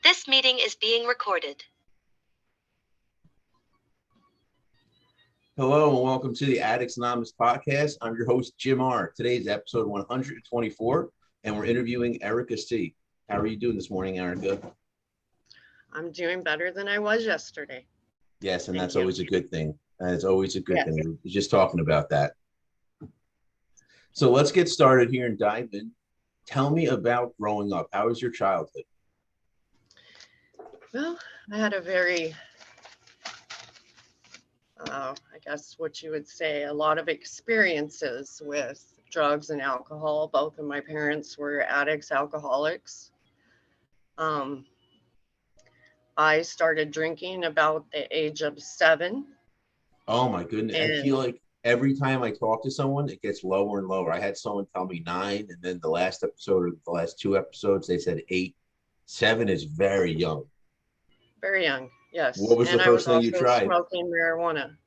This meeting is being recorded. Hello and welcome to the Addicts Anonymous podcast. I'm your host, Jim R. Today's episode 124, and we're interviewing Erika C. How are you doing this morning, Erika? I'm doing better than I was yesterday. Yes, and Thank that's you. always a good thing. It's always a good Yes. thing. We were just talking about that. So let's get started here and dive in. Tell me about growing up. How was your childhood? Well, I had a very, I guess what you would say, a lot of experiences with drugs and alcohol. Both of my parents were addicts, alcoholics. I started drinking about the age of 7. Oh my goodness. I feel like every time I talk to someone, it gets lower and lower. I had someone tell me 9, and then the last episode or the last 2 episodes, they said 8. 7 is very young. Very young, yes. What was the first thing you tried? Smoking marijuana.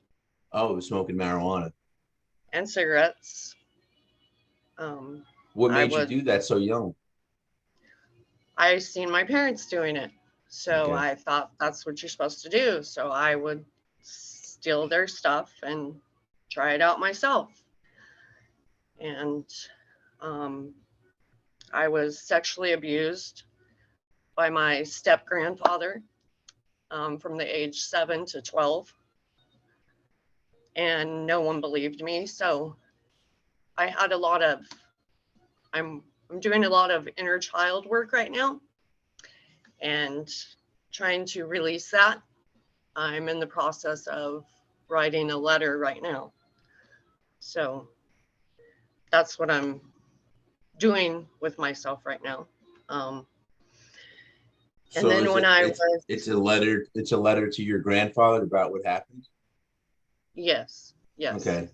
Oh, it was smoking marijuana. And cigarettes. What made you do that so young? I seen my parents doing it. So Okay. I thought that's what you're supposed to do. So I would steal their stuff and try it out myself. And I was sexually abused by my step grandfather from the age 7 to 12. And no one believed me. So I had I'm doing a lot of inner child work right now and trying to release that. I'm in the process of writing a letter right now. So that's what I'm doing with myself right now. So it's a letter to your grandfather about what happened? Yes. Okay.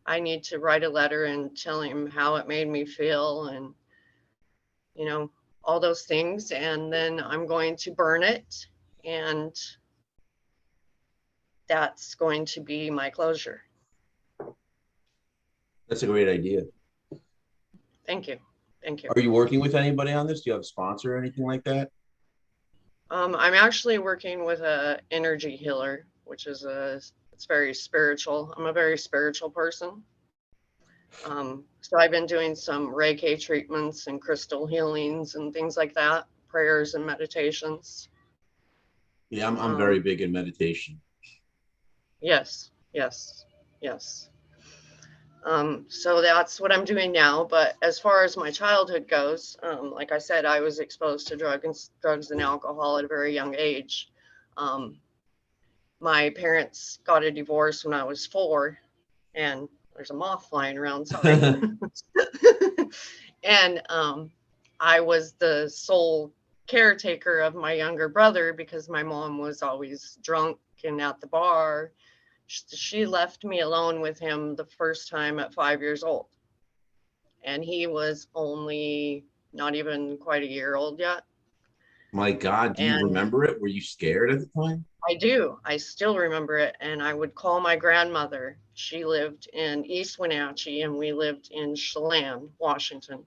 I need to write a letter and tell him how it made me feel and, all those things. And then I'm going to burn it. And that's going to be my closure. That's a great idea. Thank you. Are you working with anybody on this? Do you have a sponsor or anything like that? I'm actually working with a energy healer, which is it's very spiritual. I'm a very spiritual person. So I've been doing some Reiki treatments and crystal healings and things like that, prayers and meditations. Yeah, I'm very big in meditation. Yes. So that's what I'm doing now. But as far as my childhood goes, like I said, I was exposed to drugs and alcohol at a very young age. My parents got a divorce when I was 4, and there's a moth flying around, sorry. And I was the sole caretaker of my younger brother because my mom was always drunk and at the bar. She left me alone with him the first time at 5 years old. And he was only not even quite a year old yet. My God, do you remember it? Were you scared at the time? I do. I still remember it. And I would call my grandmother. She lived in East Wenatchee and we lived in Chelan, Washington.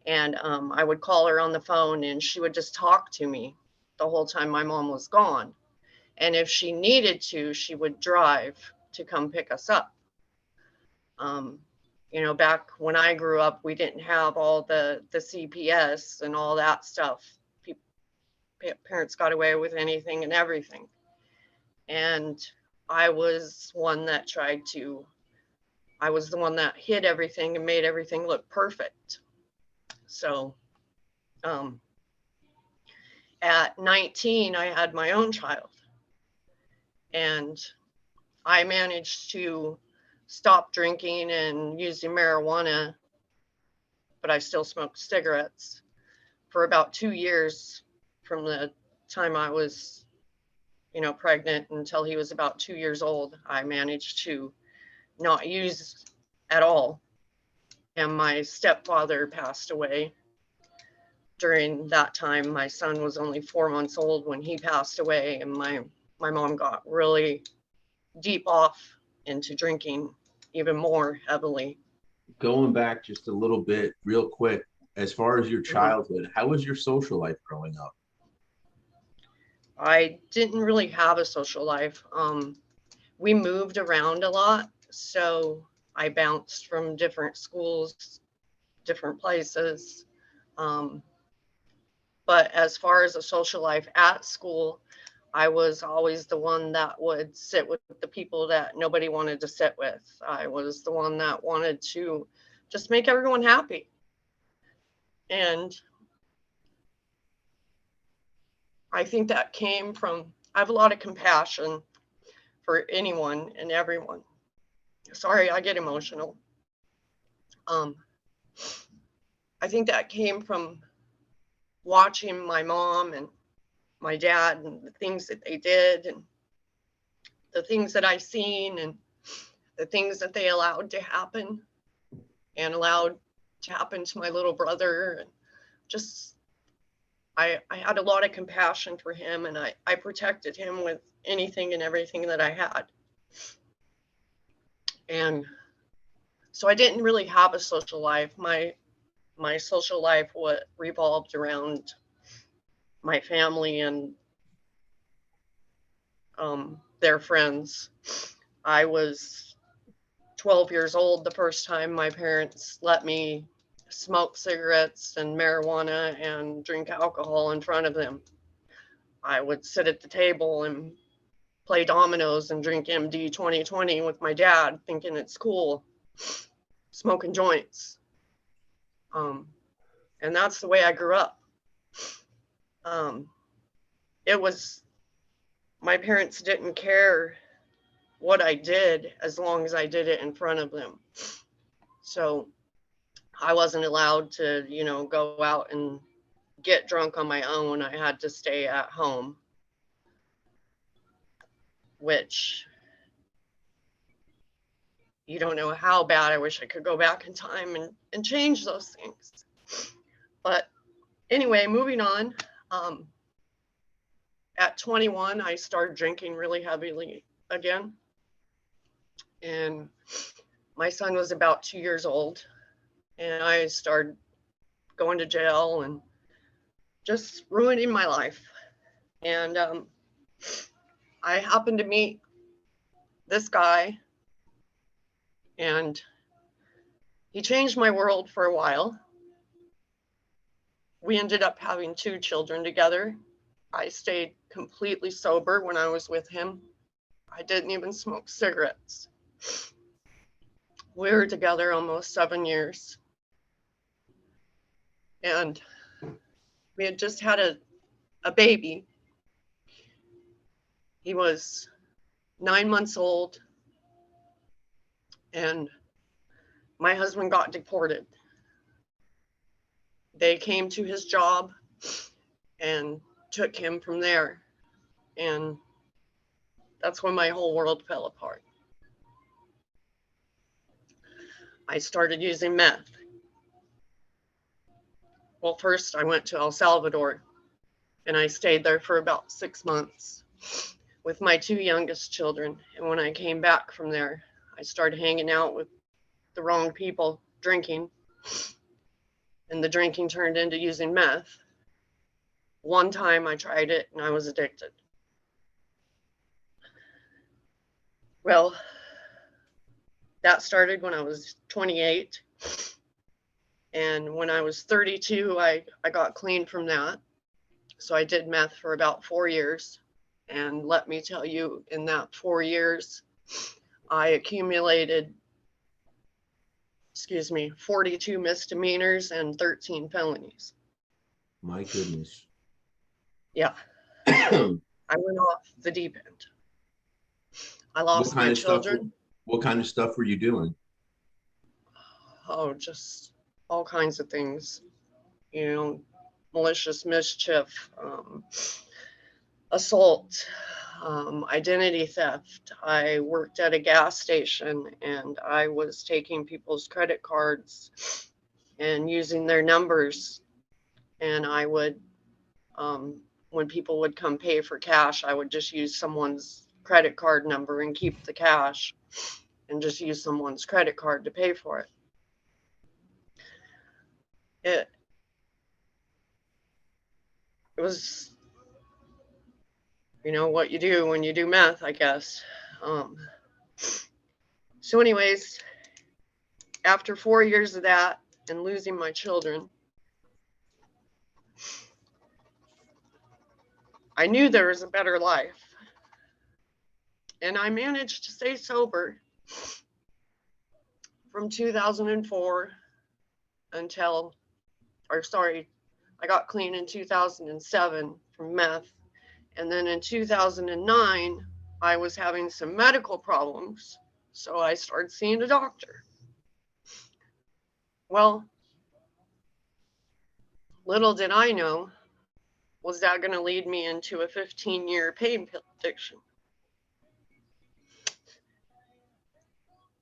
And I would call her on the phone and she would just talk to me the whole time my mom was gone. And if she needed to, she would drive to come pick us up. Back when I grew up, we didn't have all the CPS and all that stuff. Parents got away with anything and everything. And I was one that I was the one that hid everything and made everything look perfect. So at 19, I had my own child. And I managed to stop drinking and using marijuana, but I still smoked cigarettes for about 2 years from the time I was, pregnant until he was about 2 years old. I managed to not use at all. And my stepfather passed away. During that time, my son was only 4 months old when he passed away, and my mom got really deep off into drinking even more heavily. Going back just a little bit real quick, as far as your childhood, how was your social life growing up? I didn't really have a social life. We moved around a lot, so I bounced from different schools, different places. Um, but as far as a social life at school, I was always the one that would sit with the people that nobody wanted to sit with. I was the one that wanted to just make everyone happy. And I think that came from, I have a lot of compassion for anyone and everyone. Sorry, I get emotional. Um, I think that came from watching my mom and my dad and the things that they did and the things that I seen and the things that they allowed to happen and allowed to happen to my little brother. And just, I had a lot of compassion for him, and I protected him with anything and everything that I had. And so I didn't really have a social life. My social life revolved around my family and their friends. I was 12 years old the first time my parents let me smoke cigarettes and marijuana and drink alcohol in front of them. I would sit at the table and play dominoes and drink MD 2020 with my dad, thinking it's cool, smoking joints. And that's the way I grew up. It was, my parents didn't care what I did as long as I did it in front of them. So I wasn't allowed to, go out and get drunk on my own. I had to stay at home, which you don't know how bad I wish I could go back in time and change those things. But anyway, moving on. At 21, I started drinking really heavily again. And my son was about 2 years old. And I started going to jail and just ruining my life. And I happened to meet this guy, and he changed my world for a while. We ended up having 2 children together. I stayed completely sober when I was with him. I didn't even smoke cigarettes. We were together almost 7 years. And we had just had a baby. He was 9 months old, and my husband got deported. They came to his job and took him from there. And that's when my whole world fell apart. I started using meth. Well, first I went to El Salvador, and I stayed there for about 6 months with my 2 youngest children. And when I came back from there, I started hanging out with the wrong people, drinking. And the drinking turned into using meth. One time I tried it and I was addicted. Well, that started when I was 28. And when I was 32, I got clean from that. So I did meth for about 4 years. And let me tell you, in that 4 years, I accumulated, 42 misdemeanors and 13 felonies. My goodness. Yeah. I went off the deep end. I lost my children. What kind of stuff were you doing? Oh, just all kinds of things. Malicious mischief, assault, identity theft. I worked at a gas station, and I was taking people's credit cards and using their numbers. And I would, when people would come pay for cash, I would just use someone's credit card number and keep the cash and just use someone's credit card to pay for it. It was you know, what you do when you do meth, I guess. So anyways, after 4 years of that and losing my children, I knew there was a better life. And I managed to stay sober from 2004 until, or sorry, I got clean in 2007 from meth. And then in 2009, I was having some medical problems. So I started seeing a doctor. Well, little did I know, was that going to lead me into a 15-year pain pill addiction?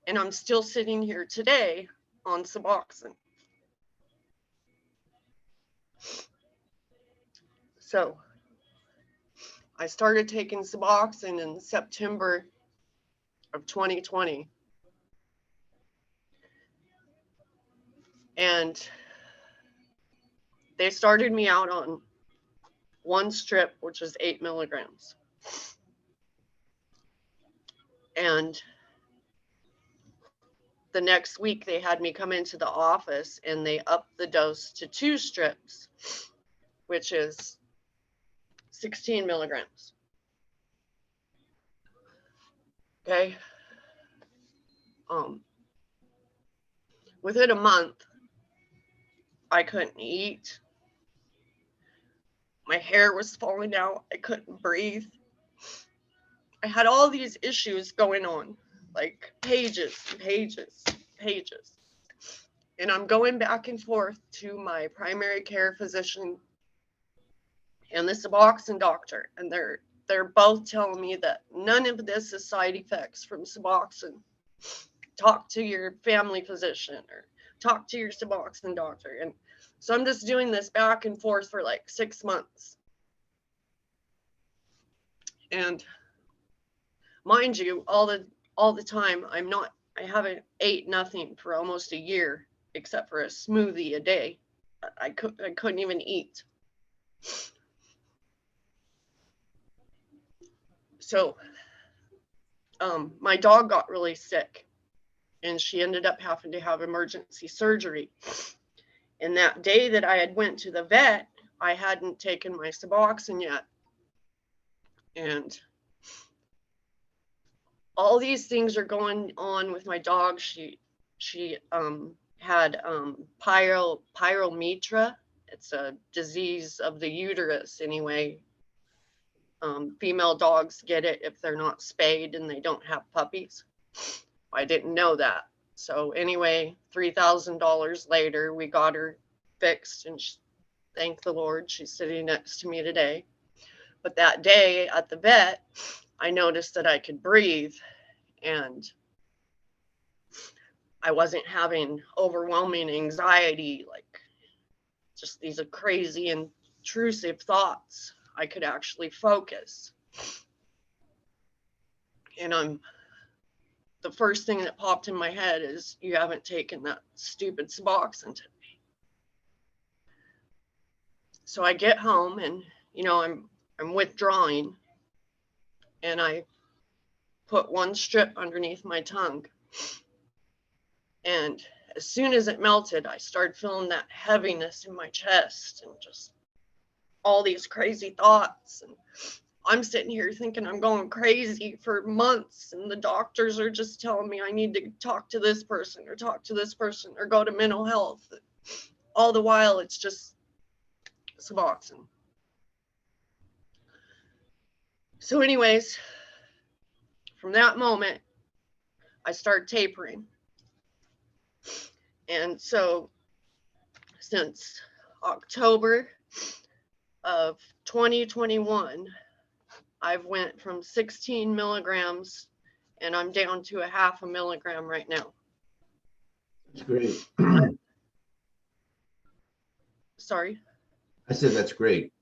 And I'm still sitting here today on Suboxone. So I started taking Suboxone in September of 2020. And they started me out on one strip, which is 8 milligrams. And the next week they had me come into the office and they upped the dose to 2 strips, which is 16 milligrams. Okay. Within a month, I couldn't eat. My hair was falling out. I couldn't breathe. I had all these issues going on, like pages, pages, pages. And I'm going back and forth to my primary care physician and the Suboxone doctor, and they're both telling me that none of this is side effects from Suboxone. Talk to your family physician or talk to your Suboxone doctor. And so I'm just doing this back and forth for like 6 months. And mind you, all the time, I haven't ate nothing for almost a year except for a smoothie a day. I couldn't even eat. So my dog got really sick and she ended up having to have emergency surgery. And that day that I had went to the vet, I hadn't taken my Suboxone yet. And all these things are going on with my dog. She had pyromitra. It's a disease of the uterus anyway. Female dogs get it if they're not spayed and they don't have puppies. I didn't know that. So anyway, $3,000 later, we got her fixed, and thank the Lord, she's sitting next to me today. But that day at the vet, I noticed that I could breathe and I wasn't having overwhelming anxiety, like just these crazy intrusive thoughts. I could actually focus. And the first thing that popped in my head is, you haven't taken that stupid Suboxone today. So I get home and, you know, I'm withdrawing, and I put 1 strip underneath my tongue. And as soon as it melted, I started feeling that heaviness in my chest and just all these crazy thoughts. And I'm sitting here thinking I'm going crazy for months, and the doctors are just telling me I need to talk to this person or talk to this person or go to mental health. All the while, it's just Suboxone. So anyways, from that moment, I started tapering. And so since October of 2021, I've went from 16 milligrams and I'm down to a 0.5 milligram right now. That's great. Sorry? I said that's great.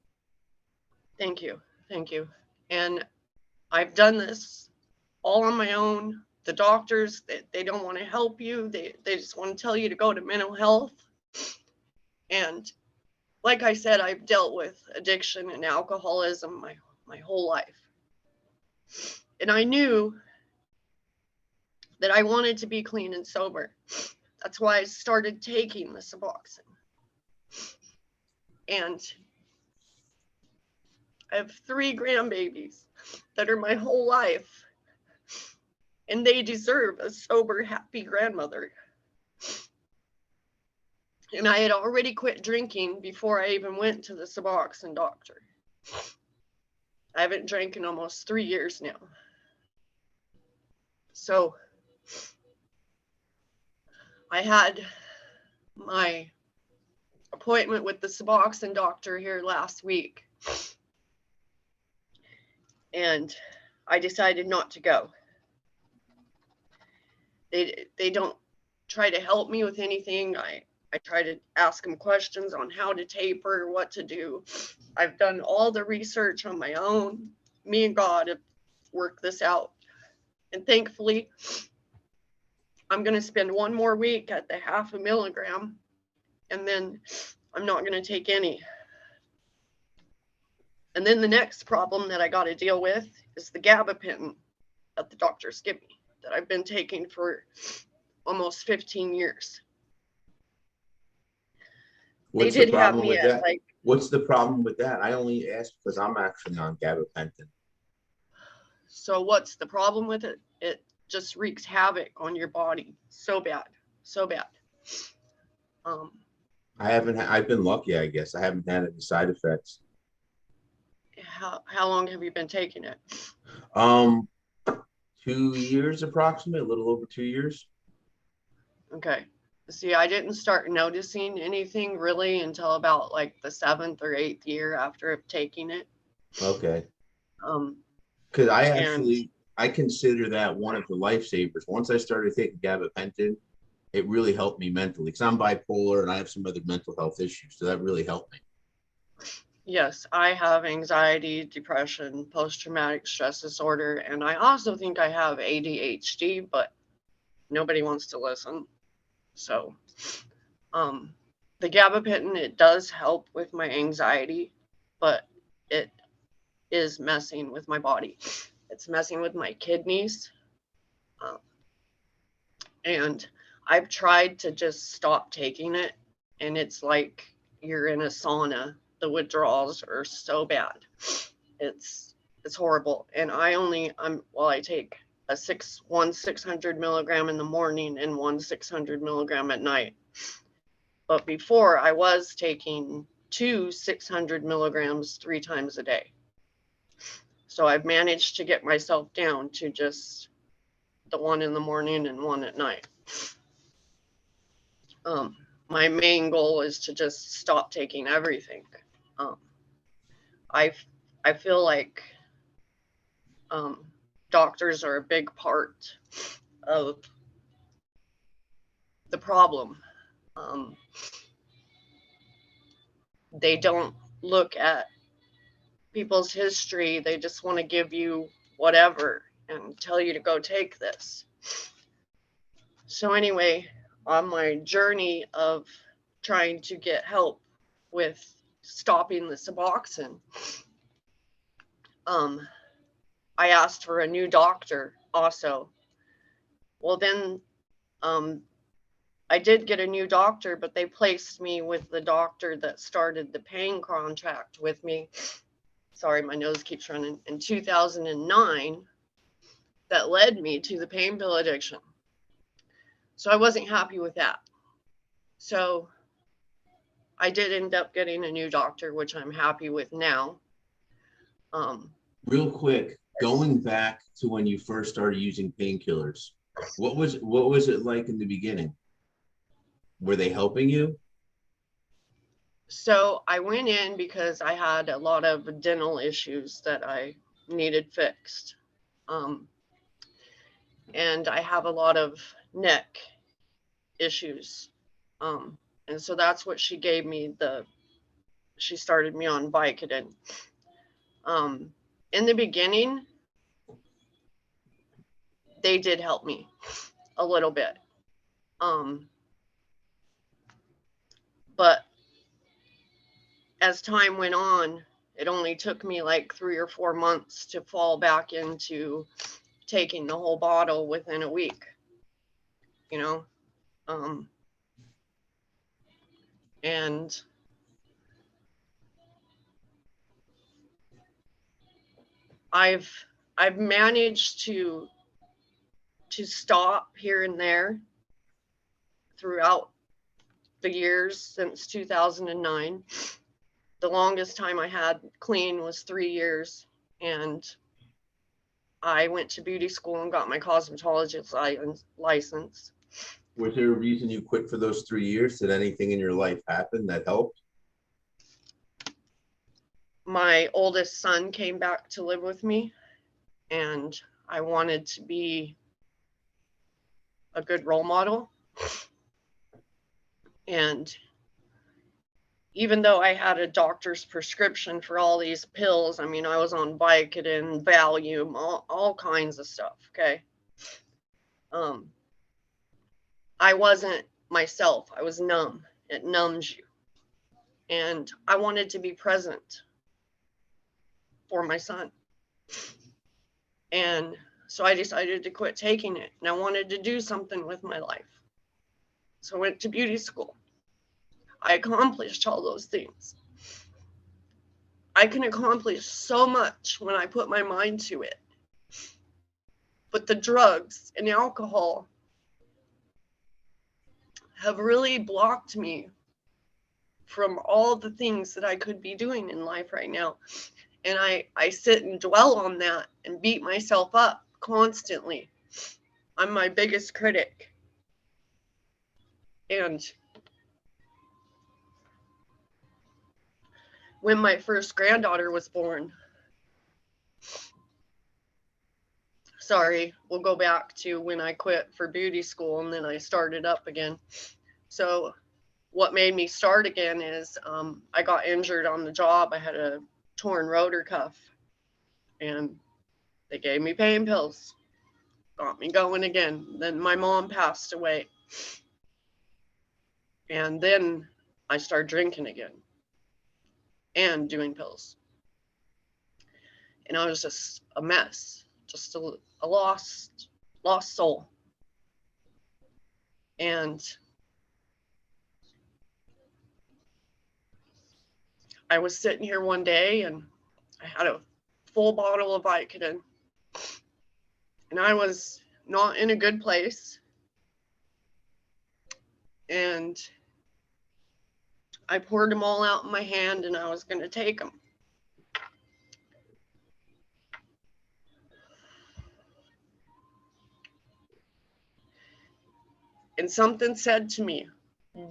Thank you. Thank you. And I've done this all on my own. The doctors, they don't want to help you. They just want to tell you to go to mental health. And like I said, I've dealt with addiction and alcoholism my whole life. And I knew that I wanted to be clean and sober. That's why I started taking the Suboxone. And I have 3 grandbabies that are my whole life. And they deserve a sober, happy grandmother. And I had already quit drinking before I even went to the Suboxone doctor. I haven't drank in almost 3 years now. So I had my appointment with the Suboxone doctor here last week. And I decided not to go. They don't try to help me with anything. I try to ask them questions on how to taper, what to do. I've done all the research on my own. Me and God have worked this out. And thankfully, I'm going to spend 1 more week at the 0.5 milligram, and then I'm not going to take any. And then the next problem that I got to deal with is the gabapentin that the doctors give me, that I've been taking for almost 15 years. What's the problem with that? What's the problem with that? I only asked because I'm actually on gabapentin. So what's the problem with it? It just wreaks havoc on your body. So bad. So bad. I've been lucky, I guess. I haven't had any side effects. How long have you been taking it? 2 years approximately, a little over 2 years. Okay. See, I didn't start noticing anything really until about like the 7th or 8th year after taking it. Okay. Because I consider that one of the lifesavers. Once I started taking gabapentin, it really helped me mentally because I'm bipolar and I have some other mental health issues. So that really helped me. Yes, I have anxiety, depression, post-traumatic stress disorder, and I also think I have ADHD, but nobody wants to listen. So, the gabapentin, it does help with my anxiety, but it is messing with my body. It's messing with my kidneys. And I've tried to just stop taking it, and it's like you're in a sauna. The withdrawals are so bad. It's horrible. And I take one 600 milligram in the morning and one 600 milligram at night. But before, I was taking 2 600 milligrams 3 times a day. So I've managed to get myself down to just the 1 in the morning and 1 at night. My main goal is to just stop taking everything. I feel like doctors are a big part of the problem. They don't look at people's history. They just want to give you whatever and tell you to go take this. So anyway, on my journey of trying to get help with stopping the Suboxone, I asked for a new doctor also. Well, then I did get a new doctor, but they placed me with the doctor that started the pain contract with me. Sorry, my nose keeps running. In 2009, that led me to the pain pill addiction. So I wasn't happy with that. So I did end up getting a new doctor, which I'm happy with now. Real quick, going back to when you first started using painkillers, what was it like in the beginning? Were they helping you? So I went in because I had a lot of dental issues that I needed fixed. And I have a lot of neck issues. And so that's what she gave me. She started me on Vicodin. In the beginning, they did help me a little bit. But as time went on, It only took me like 3 or 4 months to fall back into taking the whole bottle within a week, you know. And I've managed to stop here and there throughout the years since 2009. The longest time I had clean was 3 years, and I went to beauty school and got my cosmetologist license. Was there a reason you quit for those 3 years? Did anything in your life happen that helped? My oldest son came back to live with me, and I wanted to be a good role model. And even though I had a doctor's prescription for all these pills, I mean, I was on Vicodin, Valium, all kinds of stuff, okay? I wasn't myself. I was numb. It numbs you. And I wanted to be present for my son. And so I decided to quit taking it, and I wanted to do something with my life. So I went to beauty school. I accomplished all those things. I can accomplish so much when I put my mind to it. But the drugs and alcohol have really blocked me from all the things that I could be doing in life right now. And I sit and dwell on that and beat myself up constantly. I'm my biggest critic. And when my first granddaughter was born, sorry, we'll go back to when I quit for beauty school and then I started up again. So what made me start again is I got injured on the job. I had a torn rotor cuff, and they gave me pain pills, got me going again. Then my mom passed away, and then I started drinking again and doing pills. And I was just a mess, just a lost soul. And I was sitting here one day and I had a full bottle of Vicodin, and I was not in a good place. And I poured them all out in my hand, and I was going to take them. And something said to me,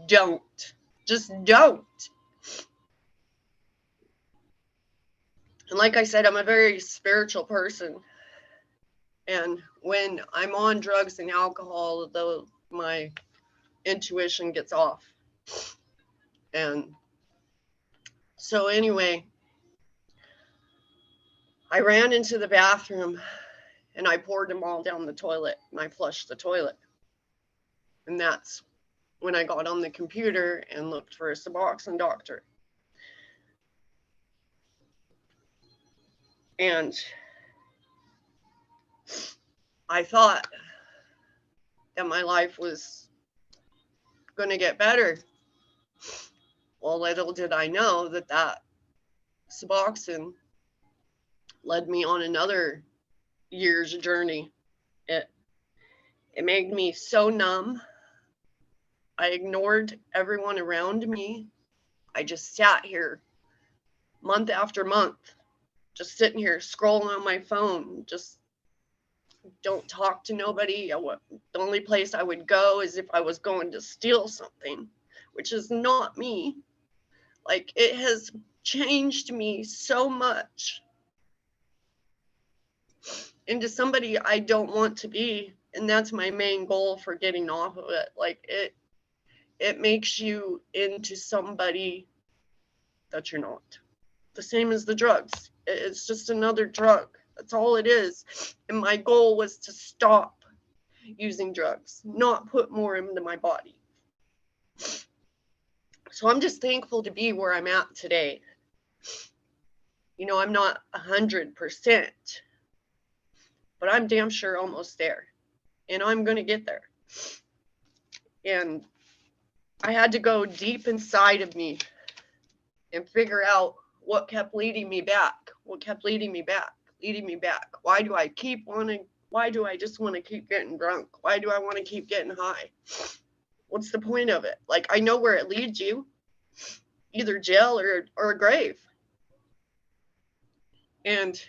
don't, just don't. And like I said, I'm a very spiritual person. And when I'm on drugs and alcohol, my intuition gets off. And so anyway, I ran into the bathroom and I poured them all down the toilet, and I flushed the toilet. And that's when I got on the computer and looked for a Suboxone doctor. And I thought that my life was going to get better. Well, little did I know that Suboxone led me on another year's journey. It made me so numb. I ignored everyone around me. I just sat here month after month, just sitting here scrolling on my phone, just don't talk to nobody. The only place I would go is if I was going to steal something, which is not me. Like, it has changed me so much into somebody I don't want to be. And that's my main goal for getting off of it. Like, it makes you into somebody that you're not. The same as the drugs. It's just another drug. That's all it is. And my goal was to stop using drugs, not put more into my body. So I'm just thankful to be where I'm at today. I'm not 100%, but I'm damn sure almost there, and I'm going to get there. And I had to go deep inside of me and figure out what kept leading me back. Why do I just want to keep getting drunk? Why do I want to keep getting high? What's the point of it? Like, I know where it leads you, either jail or a grave. And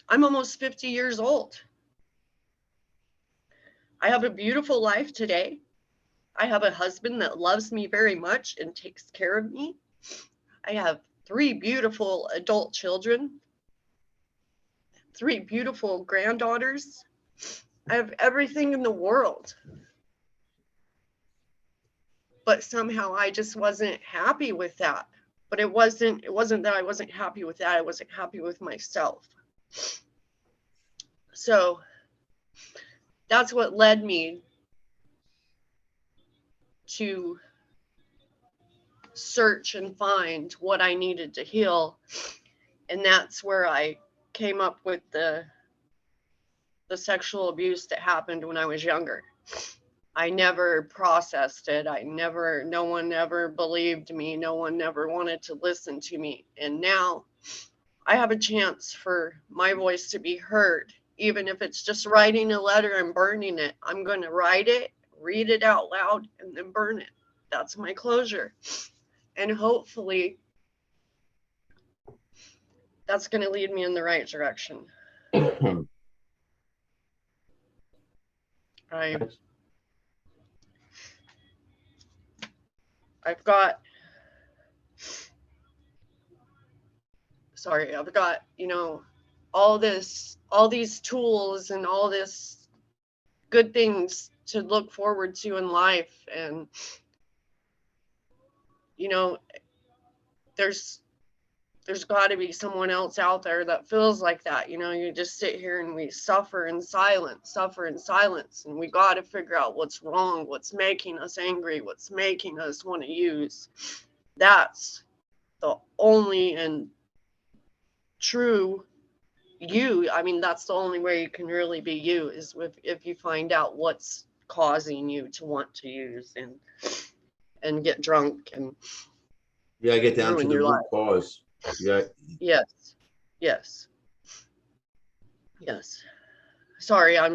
I'm almost 50 years old. I have a beautiful life today. I have a husband that loves me very much and takes care of me. I have 3 beautiful adult children, 3 beautiful granddaughters. I have everything in the world. But somehow I just wasn't happy with that. But it wasn't that I wasn't happy with that. I wasn't happy with myself. So that's what led me to search and find what I needed to heal. And that's where I came up with the sexual abuse that happened when I was younger. I never processed it. No one ever believed me. No one ever wanted to listen to me. And now I have a chance for my voice to be heard. Even if it's just writing a letter and burning it, I'm going to write it, read it out loud, and then burn it. That's my closure. And hopefully that's going to lead me in the right direction. I've got, all these tools and all this good things to look forward to in life. And, there's got to be someone else out there that feels like that. You just sit here and we suffer in silence. And we got to figure out what's wrong, what's making us angry, what's making us want to use. That's the only and true you. I mean, that's the only way you can really be you, is if you find out what's causing you to want to use and get drunk and get down to the root cause. Yes. Sorry, I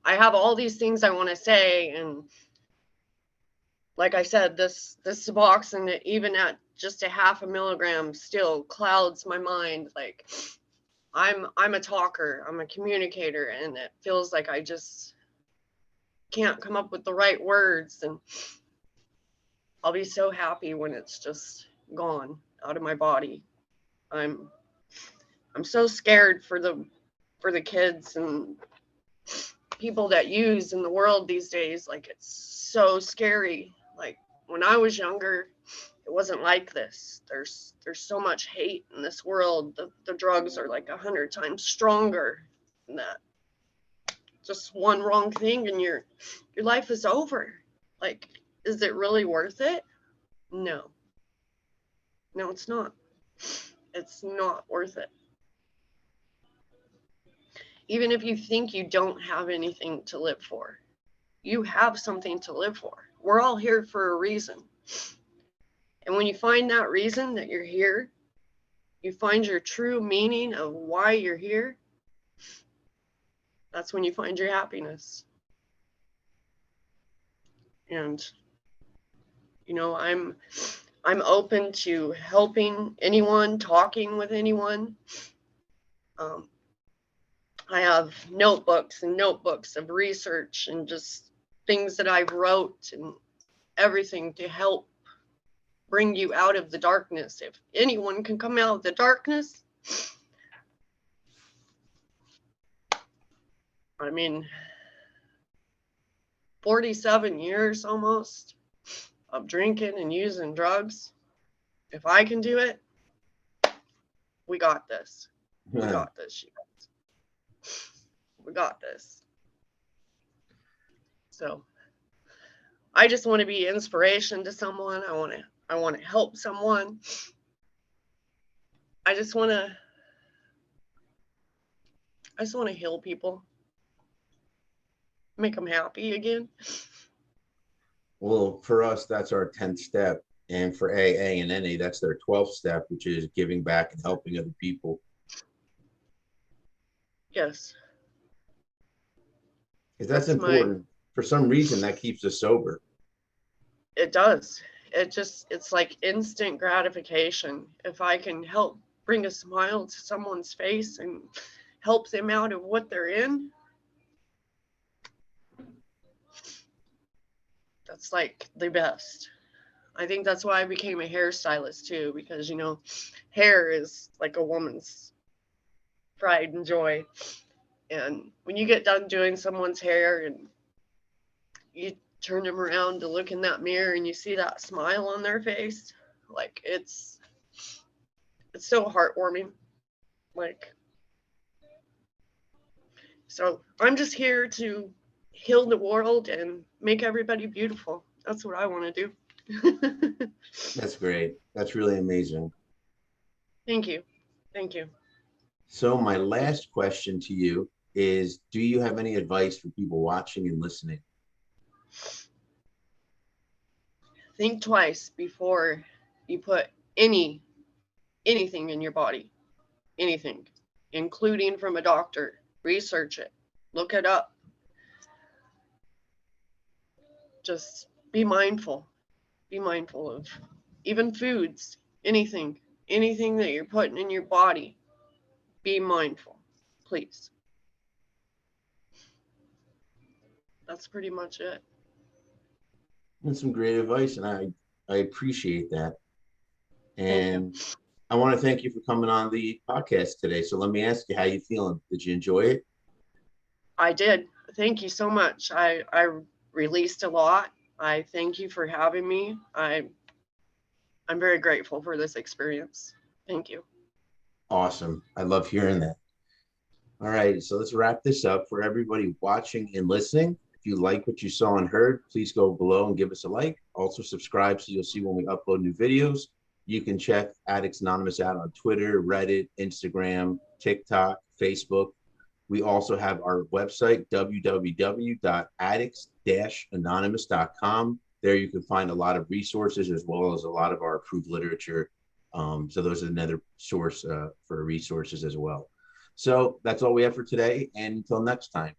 have all these things I want to say, and like I said, this Suboxone, even at just a 0.5 milligram, still clouds my mind. Like, I'm a talker, I'm a communicator, and it feels like I just can't come up with the right words. And I'll be so happy when it's just gone out of my body. I'm so scared for the kids and people that use in the world these days. Like, it's so scary. Like, when I was younger, it wasn't like this. There's so much hate in this world. The drugs are like 100 times stronger than that. Just one wrong thing and your life is over. Like, is it really worth it? No, it's not. It's not worth it. Even if you think you don't have anything to live for, you have something to live for. We're all here for a reason. And when you find that reason that you're here, you find your true meaning of why you're here, that's when you find your happiness. And, I'm open to helping anyone, talking with anyone. I have notebooks and notebooks of research and just things that I've wrote and everything to help bring you out of the darkness. If anyone can come out of the darkness, I mean, 47 years almost of drinking and using drugs. If I can do it, we got this. We got this, you guys. We got this. So I just want to be inspiration to someone. I want to help someone. I just want to heal people, make them happy again. Well, for us, that's our 10th step. And for AA and NA, that's their 12th step, which is giving back and helping other people. Yes. Because that's important. For some reason, Mm-hmm. that keeps us sober. It does. It's like instant gratification. If I can help bring a smile to someone's face and help them out of what they're in, that's like the best. I think that's why I became a hairstylist too, because, you know, hair is like a woman's pride and joy. And when you get done doing someone's hair and you turn them around to look in that mirror and you see that smile on their face, like it's so heartwarming. Like, so I'm just here to heal the world and make everybody beautiful. That's what I want to do. That's great. That's really amazing. Thank you. Thank you. So my last question to you is, do you have any advice for people watching and listening? Think twice before you put anything in your body. Anything, including from a doctor. Research it. Look it up. Just be mindful. Be mindful of even foods, anything that you're putting in your body. Be mindful, please. That's pretty much it. That's some great advice, and I appreciate that. And I want to thank you for coming on the podcast today. So let me ask you, how you feeling? Did you enjoy it? I did. Thank you so much. I released a lot. I thank you for having me. I'm very grateful for this experience. Thank you. Awesome. I love hearing that. All right, so let's wrap this up. For everybody watching and listening, if you like what you saw and heard, please go below and give us a like. Also subscribe so you'll see when we upload new videos. You can check Addicts Anonymous out on Twitter, Reddit, Instagram, TikTok, Facebook. We also have our website, www.addicts-anonymous.com. There you can find a lot of resources as well as a lot of our approved literature. So those are another source for resources as well. So that's all we have for today. And until next time.